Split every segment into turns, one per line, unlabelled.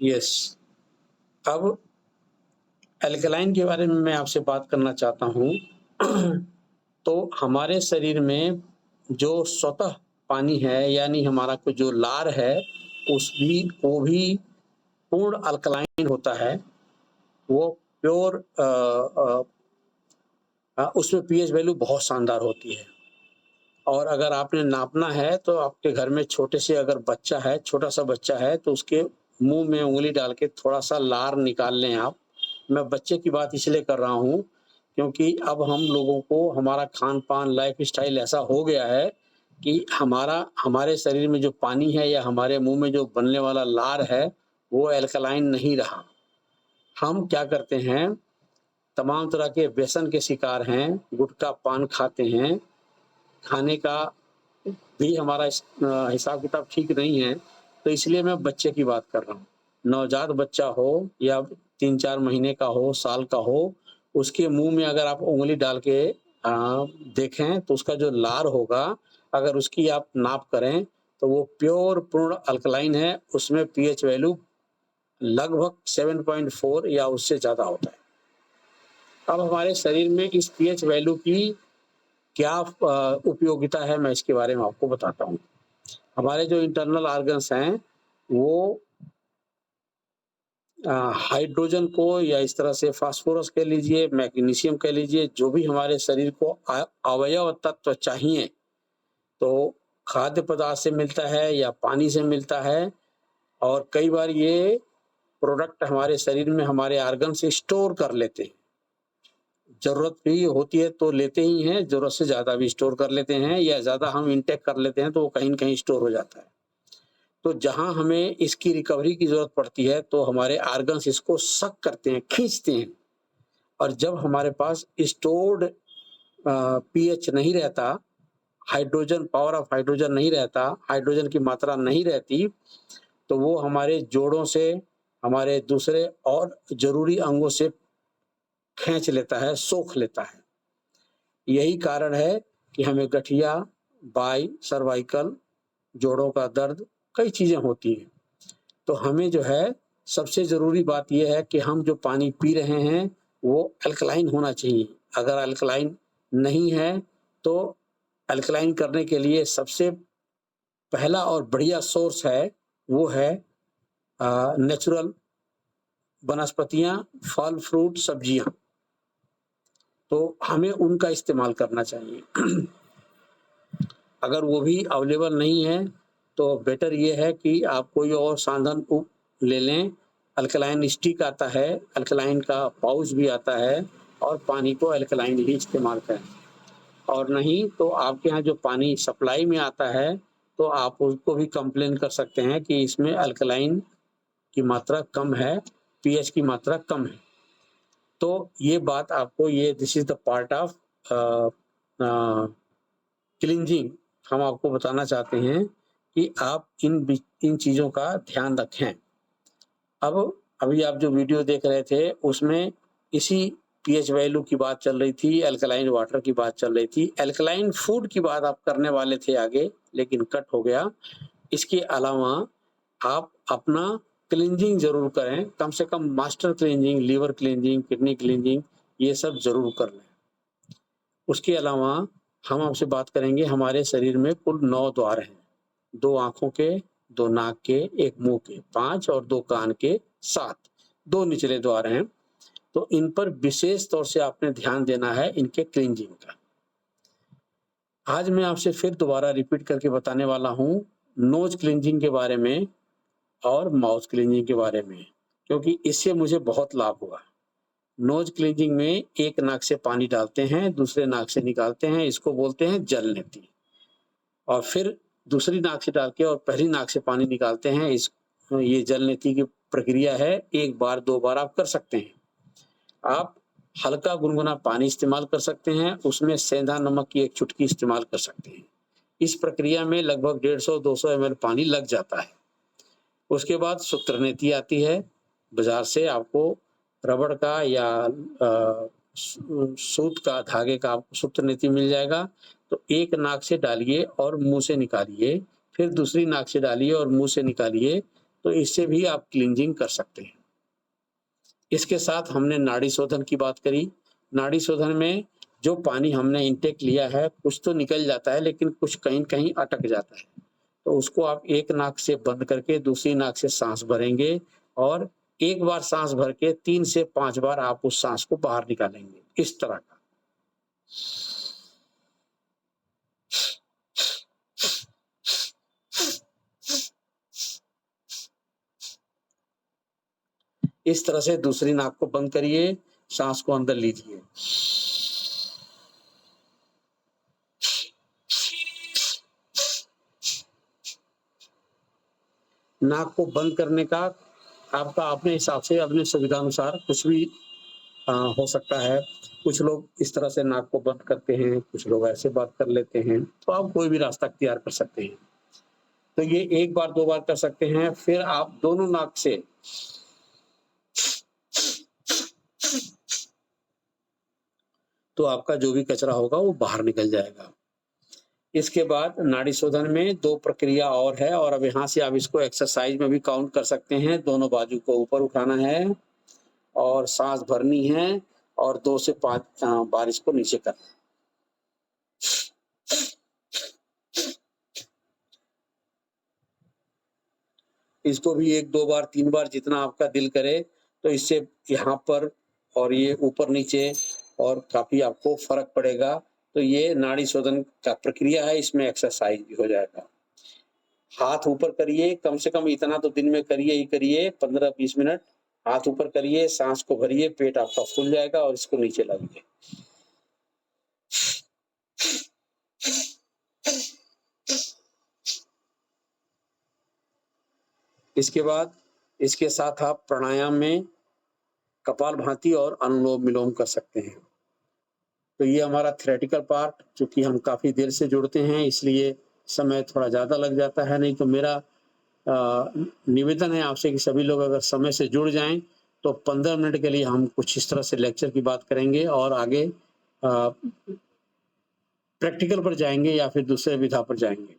Yes. अब alkaline के बारे में मैं आपसे बात करना चाहता हूँ। तो हमारे शरीर में जो स्वतः पानी है, यानी हमारा को जो लार है, वो भी पूर्ण अल्कलाइन होता है। वो प्योर उसमें पीएच वैल्यू बहुत शानदार होती है। और अगर आपने नापना है तो आपके घर में छोटे से अगर बच्चा है, छोटा-सा बच्चा है, तो उसके मुँह में उँगली डाल के थोड़ा-सा लार निकाल लें आप। मैं बच्चे की बात इसलिए कर रहा हूँ, क्योंकि अब हम लोगों को हमारा खान-पान, लाइफ़स्टाइल ऐसा हो गया है कि हमारे शरीर में जो पानी है या हमारे मुँह में जो बनने वाला लार है, वो अल्कलाइन नहीं रहा। हम क्या करते हैं, तमाम तरह के व्यसन के शिकार हैं, गुटखा, पान खाते हैं, खाने का भी हमारा हिसाब-किताब ठीक नहीं है, तो इसलिए मैं बच्चे की बात कर रहा हूँ। नवजात बच्चा हो या 3-4 महीने का हो, साल का हो, उसके मुँह में अगर आप उँगली डाल के देखें तो उसका जो लार होगा, अगर उसकी आप नाप करें, तो वो प्योर पूर्ण अल्कलाइन है, उसमें पीएच वैल्यू लगभग 7.4 या उससे ज़्यादा होता है। अब हमारे शरीर में इस पीएच वैल्यू की क्या उपयोगिता है, मैं इसके बारे में आपको बताता हूँ। हमारे जो इंटरनल ऑर्गन्स हैं, वो हाइड्रोजन को या इस तरह से फास्फोरस कह लीजिए, मैग्नीशियम कह लीजिए, जो भी हमारे शरीर को अवयव तत्व चाहिए, तो खाद्य पदार्थ से मिलता है या पानी से मिलता है। और कई बार ये प्रोडक्ट हमारे शरीर में हमारे ऑर्गन से स्टोर कर लेते हैं। ज़रूरत भी होती है तो लेते ही हैं, ज़रूरत से ज़्यादा भी स्टोर कर लेते हैं, या ज़्यादा हम इनटेक कर लेते हैं तो वो कहीं न कहीं स्टोर हो जाता है। तो जहाँ हमें इसकी रिकवरी की ज़रूरत पड़ती है, तो हमारे ऑर्गन्स इसको सक करते हैं, खींचते हैं। और जब हमारे पास स्टोर्ड पीएच नहीं रहता, हाइड्रोजन, पावर ऑफ हाइड्रोजन नहीं रहता, हाइड्रोजन की मात्रा नहीं रहती, तो वो हमारे जोड़ों से, हमारे दूसरे और ज़रूरी अंगों से खींच लेता है, सोख लेता है। यही कारण है कि हमें गठिया, बाई, सर्वाइकल, जोड़ों का दर्द, कई चीज़ें होती हैं। तो हमें जो है, सबसे ज़रूरी बात ये है कि हम जो पानी पी रहे हैं, वो अल्कलाइन होना चाहिए। अगर अल्कलाइन नहीं है, तो अल्कलाइन करने के लिए सबसे पहला और बढ़िया सोर्स है, वो है नेचुरल वनस्पतियाँ, फल, फ्रूट, सब्जियाँ। तो हमें उनका इस्तेमाल करना चाहिए। अगर वो भी अवेलेबल नहीं है, तो बेटर ये है कि आप कोई और साधन ले लें। अल्कलाइन स्टिक आता है, अल्कलाइन का पाउच भी आता है, और पानी को अल्कलाइन ही इस्तेमाल करें। और नहीं तो आपके यहाँ जो पानी सप्लाई में आता है, तो आप उसको भी कंप्लेन कर सकते हैं कि इसमें अल्कलाइन की मात्रा कम है, पीएच की मात्रा कम है। तो ये बात आपको, ये this is the part of cleansing, हम आपको बताना चाहते हैं कि आप इन चीज़ों का ध्यान रखें। अब अभी आप जो वीडियो देख रहे थे, उसमें इसी पीएच वैल्यू की बात चल रही थी, अल्कलाइन वाटर की बात चल रही थी। अल्कलाइन फूड की बात आप करने वाले थे आगे, लेकिन कट हो गया। इसके अलावा आप अपना क्लींजिंग ज़रूर करें, कम से कम master cleansing, liver cleansing, kidney cleansing, ये सब ज़रूर कर लें। उसके अलावा हम आपसे बात करेंगे, हमारे शरीर में कुल 9 द्वार हैं। 2 आँखों के, 2 नाक के, 1 मुँह के, 5 और 2 कान के, 7, 2 निचले द्वार हैं। तो इन पर विशेष तौर से आपने ध्यान देना है, इनके क्लींजिंग का। आज मैं आपसे फिर दोबारा रिपीट करके बताने वाला हूँ, नोज़ क्लींजिंग के बारे में और माउथ क्लींजिंग के बारे में, क्योंकि इससे मुझे बहुत लाभ हुआ। नोज़ क्लींजिंग में एक नाक से पानी डालते हैं, दूसरे नाक से निकालते हैं, इसको बोलते हैं जल नेति। और फिर दूसरी नाक से डाल के और पहली नाक से पानी निकालते हैं, ये जल नेति की प्रक्रिया है। 1 बार, 2 बार आप कर सकते हैं। आप हल्का गुनगुना पानी इस्तेमाल कर सकते हैं, उसमें सेंधा नमक की 1 चुटकी इस्तेमाल कर सकते हैं। इस प्रक्रिया में लगभग 150-200 ml पानी लग जाता है। उसके बाद सूत्रनेति आती है, बाज़ार से आपको रबड़ का या सूत का, धागे का आपको सूत्रनेति मिल जाएगा। तो एक नाक से डालिए और मुँह से निकालिए, फिर दूसरी नाक से डालिए और मुँह से निकालिए। तो इससे भी आप क्लींजिंग कर सकते हैं। इसके साथ हमने नाड़ी शोधन की बात करी। नाड़ी शोधन में जो पानी हमने इनटेक लिया है, कुछ तो निकल जाता है लेकिन कुछ कहीं-कहीं अटक जाता है। तो उसको आप एक नाक से बंद करके दूसरी नाक से साँस भरेंगे और एक बार साँस भर के 3 से 5 बार आप उस साँस को बाहर निकालेंगे, इस तरह का। इस तरह से दूसरी नाक को बंद करिए, साँस को अंदर लीजिए। नाक को बंद करने का आपका अपने हिसाब से, अपने सुविधानुसार कुछ भी हो सकता है। कुछ लोग इस तरह से नाक को बंद करते हैं, कुछ लोग ऐसे बात कर लेते हैं, तो आप कोई भी रास्ता इख्तियार कर सकते हैं। तो ये 1 बार 2 बार कर सकते हैं, फिर आप दोनों नाक से तो आपका जो भी कचरा होगा वो बाहर निकल जाएगा। इसके बाद नाड़ी शोधन में 2 प्रक्रिया और है और अब यहाँ से आप इसको एक्सरसाइज में भी काउंट कर सकते हैं। दोनों बाजू को ऊपर उठाना है और साँस भरनी है और 2 से 5 बार इसको नीचे करना है। इसको भी 1-2 बार 3 बार जितना आपका दिल करे, तो इससे यहाँ पर और ये ऊपर-नीचे और काफ़ी आपको फ़र्क पड़ेगा। तो ये नाड़ी शोधन का प्रक्रिया है, इसमें एक्सरसाइज भी हो जाएगा। हाथ ऊपर करिए, कम से कम इतना तो दिन में करिए ही करिए, 15-20 मिनट। हाथ ऊपर करिए, साँस को भरिए, पेट आपका फूल जाएगा और इसको नीचे लाइए। इसके बाद इसके साथ आप प्राणायाम में कपालभाति और अनुलोम-विलोम कर सकते हैं। तो ये हमारा थ्योरेटिकल पार्ट, चूँकि हम काफ़ी देर से जुड़ते हैं इसलिए समय थोड़ा ज़्यादा लग जाता है, नहीं तो मेरा निवेदन है आपसे कि सभी लोग अगर समय से जुड़ जाएँ, तो 15 मिनट के लिए हम कुछ इस तरह से लेक्चर की बात करेंगे और आगे प्रैक्टिकल पर जाएँगे या फिर दूसरे विधा पर जाएँगे।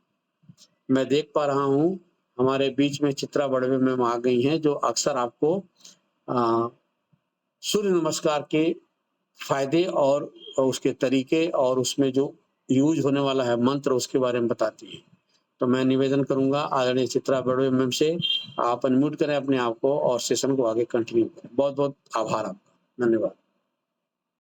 मैं देख पा रहा हूँ, हमारे बीच में चित्रा बड़वे मैम आ गई हैं, जो अक्सर आपको अ, सूर्य नमस्कार के फ़ायदे और उसके तरीके और उसमें जो यूज़ होने वाला है मंत्र, उसके बारे में बताती हैं। तो मैं निवेदन करूँगा आदरणीय चित्रा बड़वे मैम से, आप अनम्यूट करें अपने आप को और सेशन को आगे कंटिन्यू करें। बहुत-बहुत आभार आपका। धन्यवाद।